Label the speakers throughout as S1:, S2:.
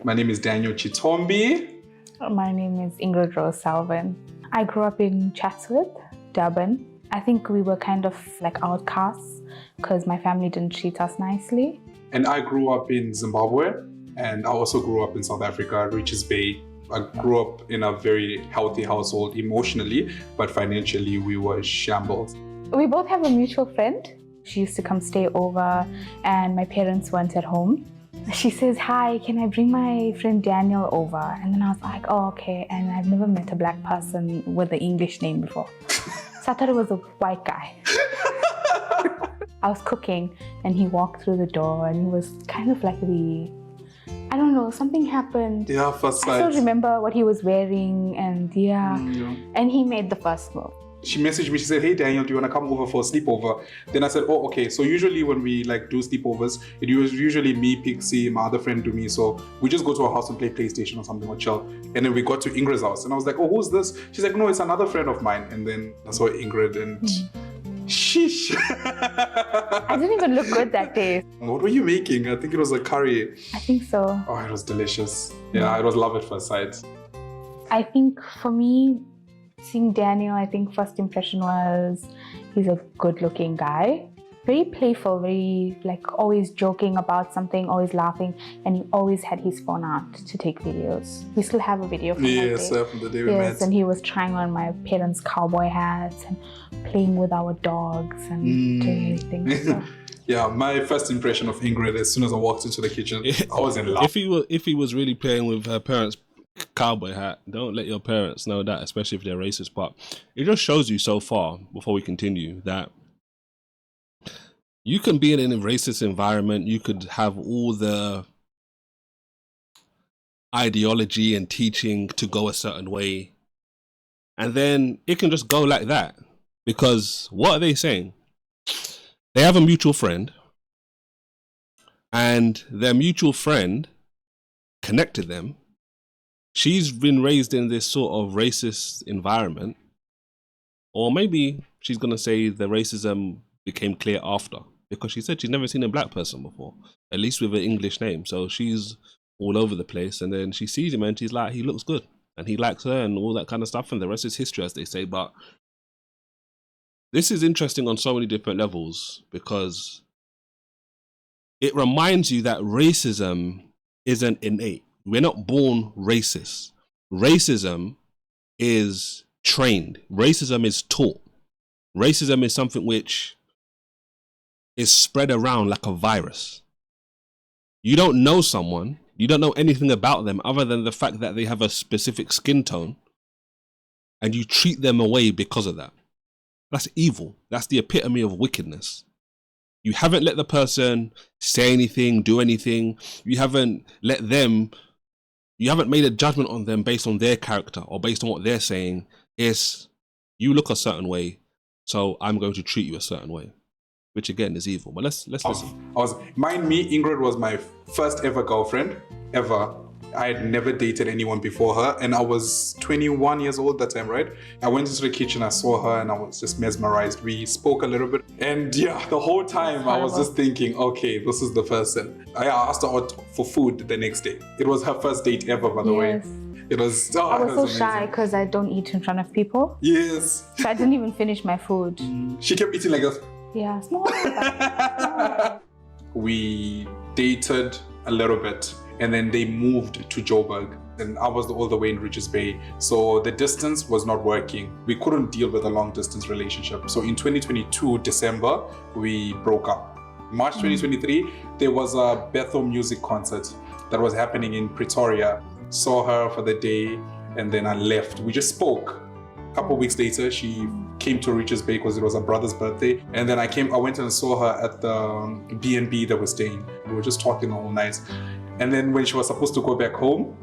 S1: My name is Daniel Chitombi.
S2: My name is Ingrid Rose Salvin. I grew up in Chatsworth, Durban. I think we were kind of like outcasts because my family didn't treat us nicely.
S1: And I grew up in Zimbabwe, and I also grew up in South Africa, Richards Bay. I grew up in a very healthy household emotionally, but financially we were shambles.
S2: We both have a mutual friend. She used to come stay over and my parents weren't at home. She says, "Hi, can I bring my friend Daniel over?" And then I was like, "Oh, okay." And I've never met a black person with the English name before. So I thought it was a white guy. I was cooking and he walked through the door and he was kind of like I don't know, something happened.
S1: Yeah, first sight.
S2: I still remember what he was wearing and and he made the first move.
S1: She messaged me, she said, "Hey Daniel, do you want to come over for a sleepover?" Then I said, "Oh, okay." So usually when we like do sleepovers, it was usually me, Pixie, my other friend Dumi. So we just go to a house and play PlayStation or something or chill. And then we got to Ingrid's house and I was like, "Oh, who's this?" She's like, "No, it's another friend of mine." And then I saw Ingrid and sheesh.
S2: I didn't even look good that day.
S1: What were you making? I think it was a curry.
S2: I think so.
S1: Oh, it was delicious. Yeah, it was love at first sight.
S2: I think for me, seeing Daniel, I think first impression was he's a good-looking guy. Very playful, very like always joking about something, always laughing, and he always had his phone out to take videos. We still have a video from that day.
S1: Yes, from the day we met.
S2: Yes, and he was trying on my parents' cowboy hats and playing with our dogs and doing everything. So.
S1: Yeah, my first impression of Ingrid as soon as I walked into the kitchen, I was in love.
S3: If he was really playing with her parents' cowboy hat, don't let your parents know that, especially if they're racist. But it just shows you so far, before we continue, that you can be in a racist environment, you could have all the ideology and teaching to go a certain way, and then it can just go like that. Because what are they saying? They have a mutual friend, and their mutual friend connected them. She's been raised in this sort of racist environment, or maybe she's going to say the racism became clear after, because she said she's never seen a black person before, at least with an English name. So she's all over the place, and then she sees him and she's like, he looks good and he likes her and all that kind of stuff, and the rest is history, as they say. But this is interesting on so many different levels, because it reminds you that racism isn't innate. We're not born racist. Racism is trained. Racism is taught. Racism is something which is spread around like a virus. You don't know someone, you don't know anything about them other than the fact that they have a specific skin tone, and you treat them away because of that. That's evil. That's the epitome of wickedness. You haven't let the person say anything, do anything. You haven't made a judgment on them based on their character or based on what they're saying. It's, you look a certain way, so I'm going to treat you a certain way, which again is evil. But let's listen.
S1: Ingrid was my first ever girlfriend, ever. I had never dated anyone before her, and I was 21 years old that time, right? I went into the kitchen, I saw her, and I was just mesmerized. We spoke a little bit, and yeah, the whole time I was just thinking, okay, this is the person. I asked her out for food the next day. It was her first date ever, by the way. It was. Oh,
S2: I was so shy because I don't eat in front of people.
S1: Yes.
S2: So I didn't even finish my food.
S1: She kept eating like this.
S2: Yeah, small.
S1: We dated a little bit, and then they moved to Joburg, and I was all the way in Richards Bay. So the distance was not working. We couldn't deal with a long distance relationship. So in 2022, December, we broke up. March 2023, there was a Bethel music concert that was happening in Pretoria. Saw her for the day, and then I left. We just spoke. A couple of weeks later, she came to Richards Bay because it was her brother's birthday. And then I went and saw her at the B&B that we're staying. We were just talking all night. And then when she was supposed to go back home,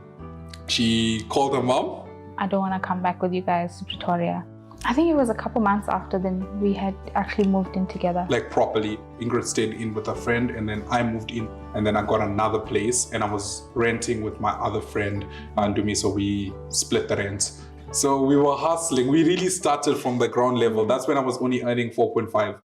S1: she called her mom.
S2: I don't want to come back with you guys to Pretoria. I think it was a couple months after then we had actually moved in together. Like
S1: properly. Ingrid stayed in with a friend, and then I moved in, and then I got another place, and I was renting with my other friend, Andumi, so we split the rent. So we were hustling. We really started from the ground level. That's when I was only earning 4.5.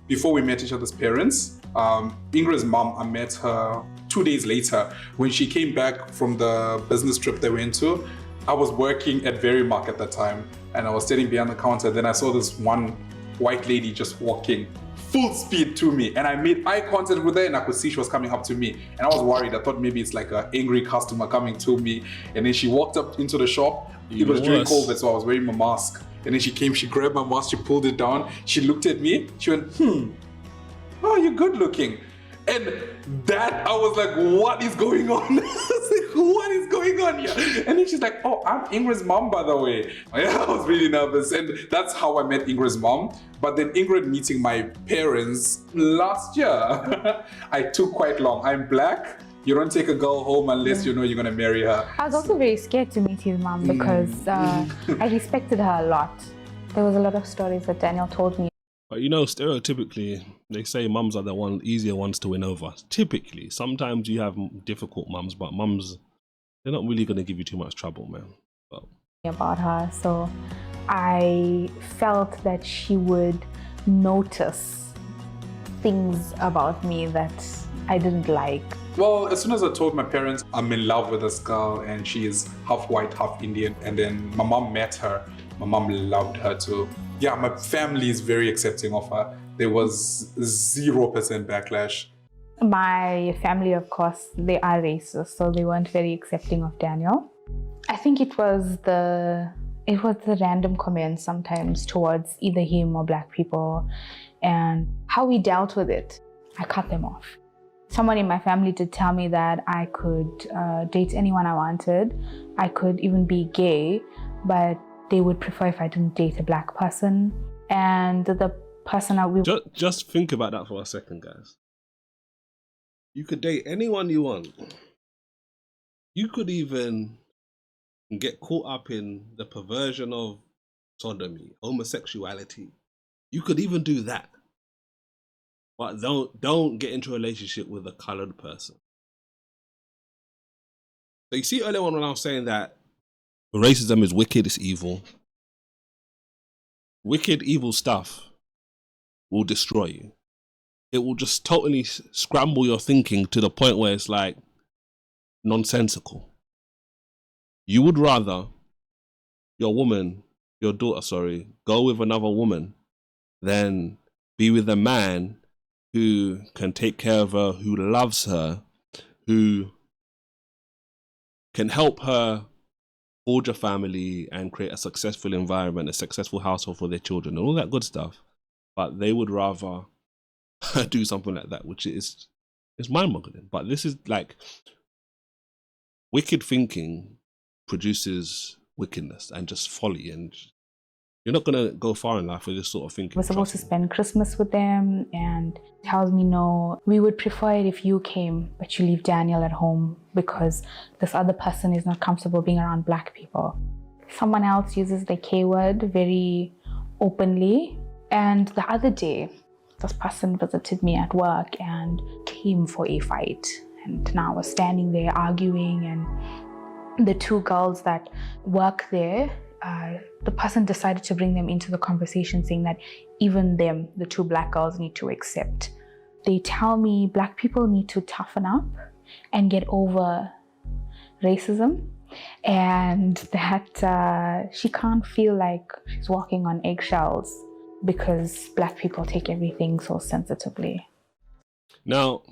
S1: Before we met each other's parents, Ingrid's mom, I met her 2 days later, when she came back from the business trip they went to, I was working at Verymark at that time, and I was sitting behind the counter. Then I saw this one white lady just walking full speed to me, and I made eye contact with her, and I could see she was coming up to me, and I was worried. I thought maybe it's like an angry customer coming to me, and then she walked up into the shop. It was during COVID, so I was wearing my mask, and then she came, she grabbed my mask, she pulled it down, she looked at me, she went, oh, you're good looking. And that, I was like, what is going on? I was like, what is going on here? And then she's like, oh, I'm Ingrid's mom, by the way. I was really nervous. And that's how I met Ingrid's mom. But then Ingrid meeting my parents last year, I took quite long. I'm black. You don't take a girl home unless you know you're going to marry her.
S2: I was also very scared to meet his mom because I respected her a lot. There was a lot of stories that Daniel told me.
S3: But you know, stereotypically, they say mums are the easier ones to win over. Typically, sometimes you have difficult mums, but mums, they're not really going to give you too much trouble, man. But
S2: about her, so I felt that she would notice things about me that I didn't like.
S1: Well, as soon as I told my parents I'm in love with this girl and she is half white, half Indian, and then my mom met her, my mom loved her too. Yeah, my family is very accepting of her. There was 0% backlash.
S2: My family, of course, they are racist, so they weren't very accepting of Daniel. I think it was the random comments sometimes towards either him or black people, and how we dealt with it. I cut them off. Someone in my family did tell me that I could date anyone I wanted. I could even be gay, but they would prefer if I didn't date a black person. And the person
S3: just think about that for a second, guys. You could date anyone you want. You could even get caught up in the perversion of sodomy, homosexuality. You could even do that. But don't get into a relationship with a colored person. So you see earlier on when I was saying that racism is wicked, it's evil. Wicked, evil stuff will destroy you. It will just totally scramble your thinking to the point where it's like nonsensical. You would rather your daughter, go with another woman than be with a man who can take care of her, who loves her, who can help her forge a family and create a successful environment, a successful household for their children, and all that good stuff. But they would rather do something like that, which is mind-boggling. But this is like wicked thinking produces wickedness and just folly, and you're not going to go far in life with this sort of thinking.
S2: I was supposed to spend Christmas with them, and tells me, no, we would prefer it if you came, but you leave Daniel at home because this other person is not comfortable being around black people. Someone else uses the K word very openly. And the other day, this person visited me at work and came for a fight. And now I was standing there arguing, and the two girls that work there, the person decided to bring them into the conversation, saying that even them, the two black girls, need to accept. They tell me black people need to toughen up and get over racism, and that she can't feel like she's walking on eggshells because black people take everything so sensitively.
S3: Now,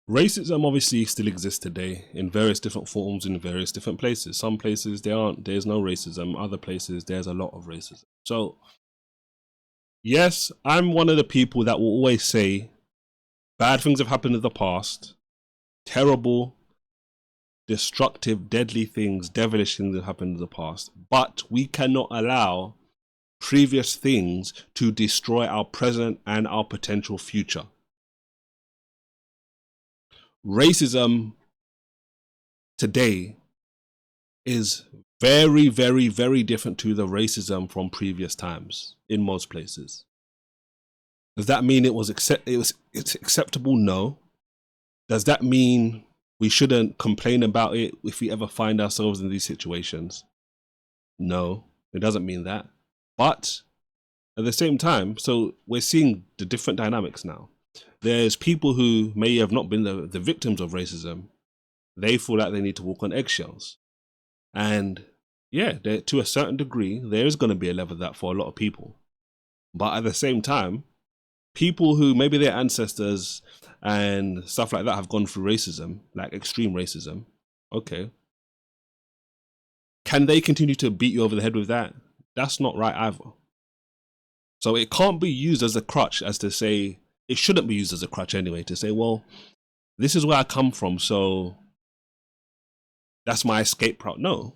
S3: racism obviously still exists today in various different forms in various different places. Some places there's no racism. Other places there's a lot of racism. So yes, I'm one of the people that will always say bad things have happened in the past. Terrible, destructive, deadly things, devilish things have happened in the past. But we cannot allow previous things to destroy our present and our potential future. Racism today is very, very, very different to the racism from previous times in most places. Does that mean it's acceptable? No. Does that mean we shouldn't complain about it if we ever find ourselves in these situations? No, it doesn't mean that. But at the same time, so we're seeing the different dynamics now. there's people who may have not been the victims of racism. They feel like they need to walk on eggshells. And yeah, to a certain degree, there is going to be a level of that for a lot of people. But at the same time, people who maybe their ancestors and stuff like that have gone through racism, like extreme racism, okay. Can they continue to beat you over the head with that? That's not right either. So it can't be used as a crutch, as to say, it shouldn't be used as a crutch anyway, to say, well, this is where I come from, so that's my escape route. No.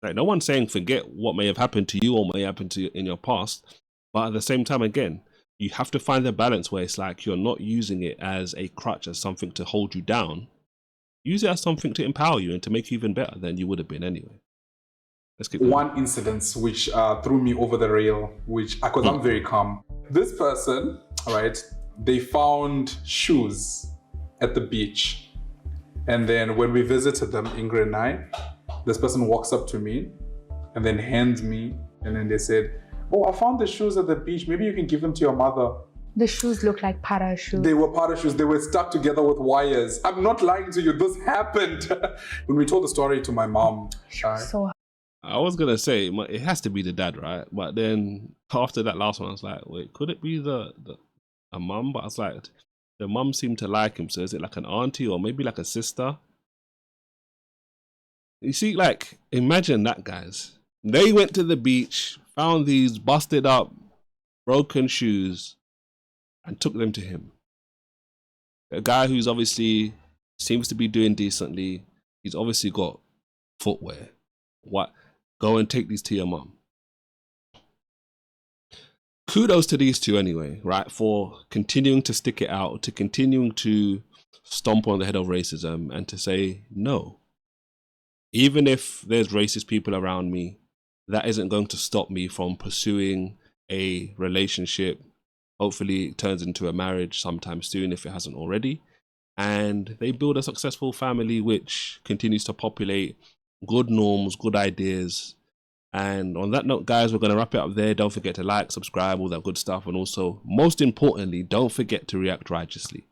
S3: Like, no one's saying forget what may have happened to you or may happen to you in your past. But at the same time, again, you have to find the balance where it's like you're not using it as a crutch, as something to hold you down. Use it as something to empower you and to make you even better than you would have been anyway. Let's keep going.
S1: One incident which threw me over the rail, which, because I'm very calm. This person, right, they found shoes at the beach. And then when we visited them, Ingrid and I, this person walks up to me and then hands me, and then they said, oh, I found the shoes at the beach. Maybe you can give them to your mother.
S2: The shoes look like para shoes.
S1: They were para shoes. They were stuck together with wires. I'm not lying to you. This happened. When we told the story to my mom.
S2: So
S3: I was going to say, it has to be the dad, right? But then after that last one, I was like, wait, could it be a mum? But I was like, the mum seemed to like him. So is it like an auntie or maybe like a sister? You see, like, imagine that, guys. They went to the beach, found these busted up, broken shoes, and took them to him. A guy who's obviously seems to be doing decently. He's obviously got footwear. What? Go and take these to your mum. Kudos to these two anyway, right? For continuing to stick it out, to continuing to stomp on the head of racism and to say no. Even if there's racist people around me, that isn't going to stop me from pursuing a relationship. Hopefully it turns into a marriage sometime soon if it hasn't already. And they build a successful family which continues to populate good norms, good ideas. And on that note, guys, we're going to wrap it up there. Don't forget to like, subscribe, all that good stuff. And also, most importantly, don't forget to react righteously.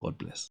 S3: God bless.